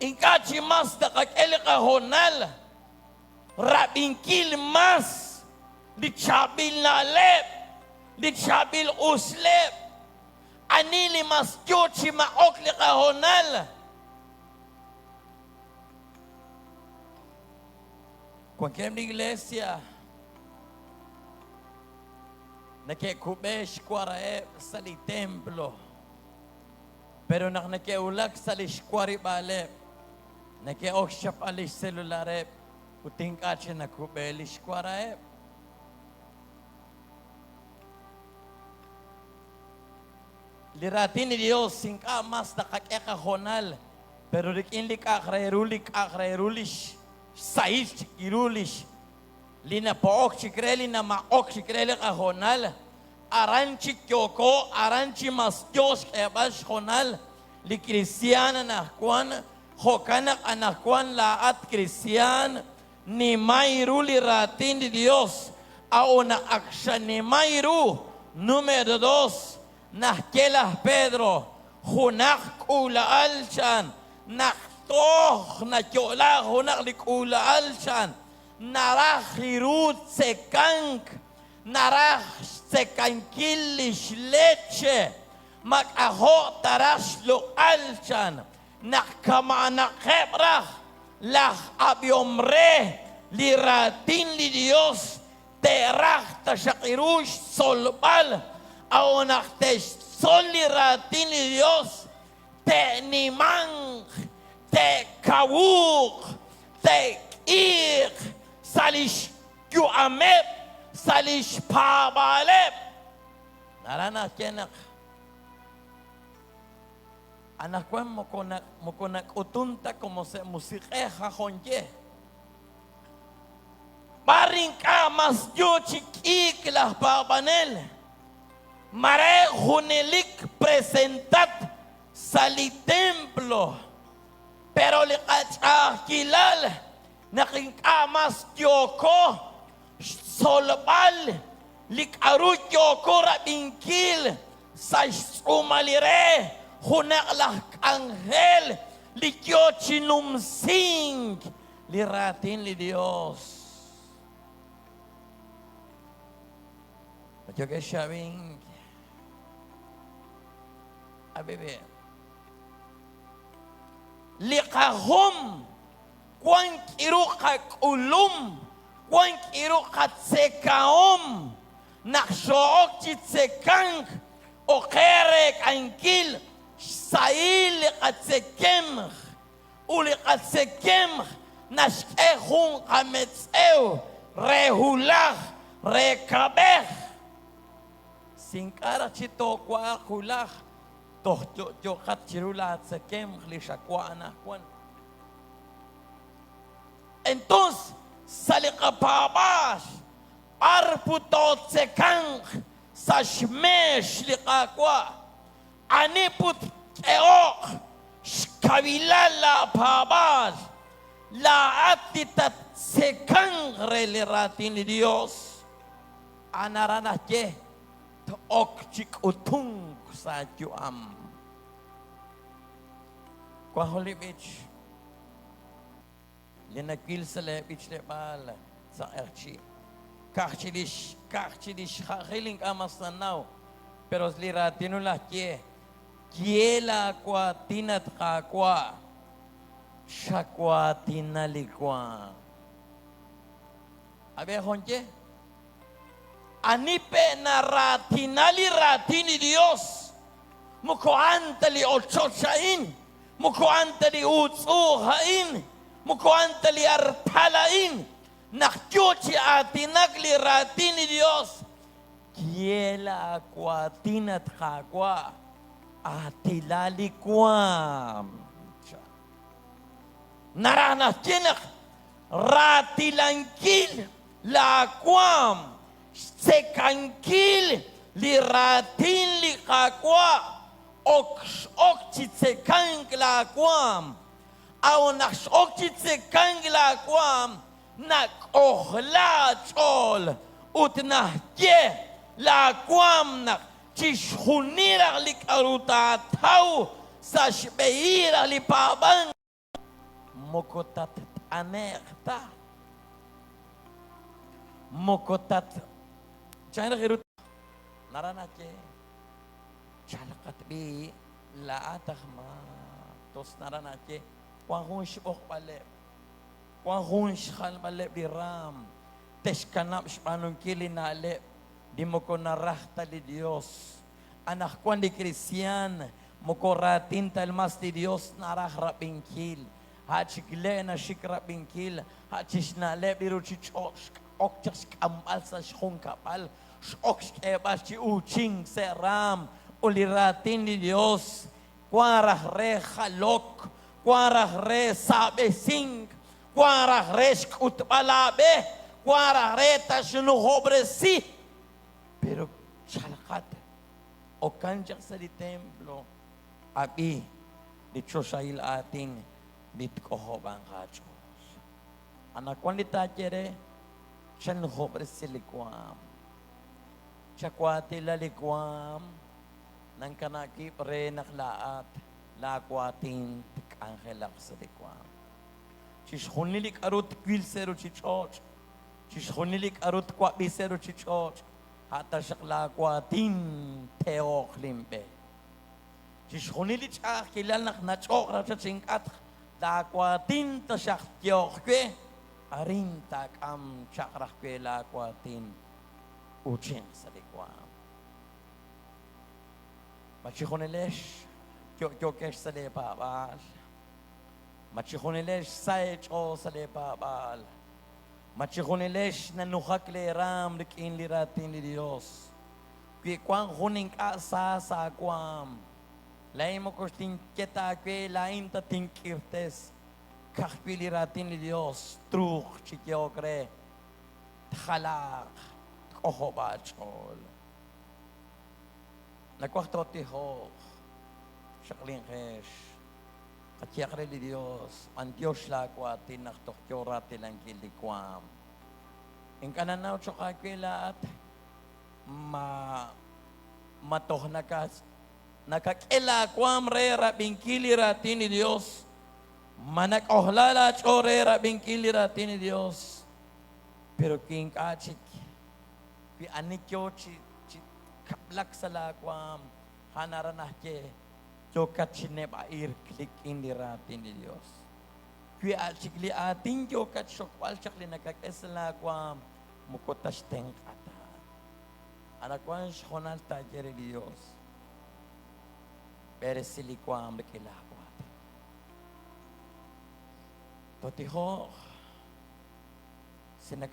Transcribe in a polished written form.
Inkachi mas nakakele kahonal. Rabingkil mas. Litsabil na alep. Litsabil uslep. Anili mas yuchi maokli kahonal. Cualquier iglesia nakikubesh kwarae sa li templo pero nakiulak sa li kwari bale nakiokshap ali celulare utingkache nakubelish kwarae liratin ni Dios singka mas nakakekahonal pero rikinlik akrairulish Sais irulish lina pook chikreli na maok chikreli kahonal aranchi kyoko aranchi mas Dios kebash honal li kristiana na kwan hokanak anakwan laat kristian ni mayru li ratin di Dios au na aksya ni mayru numero 2 na kelah Pedro hunak ula alchan na toh na kyola hunak likula alchan narah hirut sekank narah sekankilish leche makaho tarash lo alchan nakamana kebrah lah abiomre liratin li Dios terah tashakirush solbal au naktesh sol liratin li Dios te nimang te kawuk, te ik, salish yuamep, salish pabalep. Narana kenak. Anak ko mo konak utunta como se musikeha honje. Paring ka mas yo chikik lah pabanel. Mare hunelik presentat sali templo. Pero likachakilal nakingkamas kyoko solbal likarut kyoko rabingkil sa umalire hunaklah anghel likyo chinumsing liratin li Dios. Yo que sabing abebe likahum kwan kirukak ulum kwan kirukat sekaom naksook chitsekang okerek angkil sail likat sekem ulikat sekem nashkehung kametseu rehulah rekabeh singkara chito kwa kulah toh jokat cirulat sekem khlisakwa anakwan. Entonces salikapabas arputot sekang sashmesh likakwa aniput eok shkavilala pabas la atitat sekang reliratin ni Dios anaranah je ok chik utung sa juam kwa Holy Beach linakil sa Beach lebal sa erchi kakchilish khahiling amas nanaw pero liratinulah kiela kwa tinat kakwa shakwa tinalikwa abe honje anipe na ratini Dios mukoantali ochochain mukoantali utsuhain mukoantali artalain nakchuchi atinagli ratini Dios kiela kwa tinat kakwa atilalikwam naranas kinak ratilankil lakwam sekankil liratin likakwa okchitsekang lakwam au nakshokchitsekang lakwam nakohla chol utnahye lakwam nak chishunira likaruta tau sa shbeira lipabang mokotat anekta. Mokotat. China kirut. Naranache. Chalakat bi laatah ma. Tos naranache. Wahunsh ok balep. Wahunsh khal balep di ram. Teshkanap spanung kili na alep. Di mo ko narahta di Dios. Anak ko di Kristiyan. Mukoratin talmas di Dios narah rapingkil. Hachigle na shik rapingkil. Hachis na alep di ruchichos. Okchas kamal sa shkong kapal. Oks kebas si uching seram. Uliratin di Dios. Kuarah re halok. Kuarah re sabe sing. Kuarah re skutbalabe. Kuarah re tashunuhobre si. Pero chalakat. O kanjak sa di templo. Abi. Di chosail ating. Bitkohobang kachos. Anak kwan di tajere. Shanuhobre silikwam. Chakwati lalikwam. Nang kanakip re naklaat. Lakwating tikangelak sa likwam. Chishunilik arut kwil sero chichoch. Chishunilik arut kwabi sero chichoch. Hata shaklakwatin teok limpe. Chishunilik chak kilal nak nachok ra chingkat. Lakwatin tasyak tiok kwe. Arin tak am chakrak kwe lakwatin. Uching sa likwam. Machikonilesh. Kyokesh sa lepabal. Machikonilesh saich o sa lepabal. Machikonilesh na nuhak le ram likin liratin li Dios. Kwi kwang huning asa sa kwam. Lain mo kusting kita kwe lain ta tinkirtes. Kakwi liratin li Dios. Truk chikyokre. Thalak. Kohobachol. Nagwaktotiho. Shakling kesh. Katyakre di Dios. Ang Diyos lakwatin naktokyorati lang kilikwam. Ang kananaw chokakila at matoh nakakilakwam re rabing kiliratin ni Dios. Manakohlala chore rabing kiliratin ni Dios. Pero king kachik. Pi anikyo kaplak sa lakwam. Hanaranah ke. Jokat sinep air klik indiratin di Dios. Kui alchikli ating jokat shokwal chakli nakakesla kwam mukotas tengkata. Anak kwan shonal tajere di Dios. Beresili kwam bekilakwat. Totiho sinaka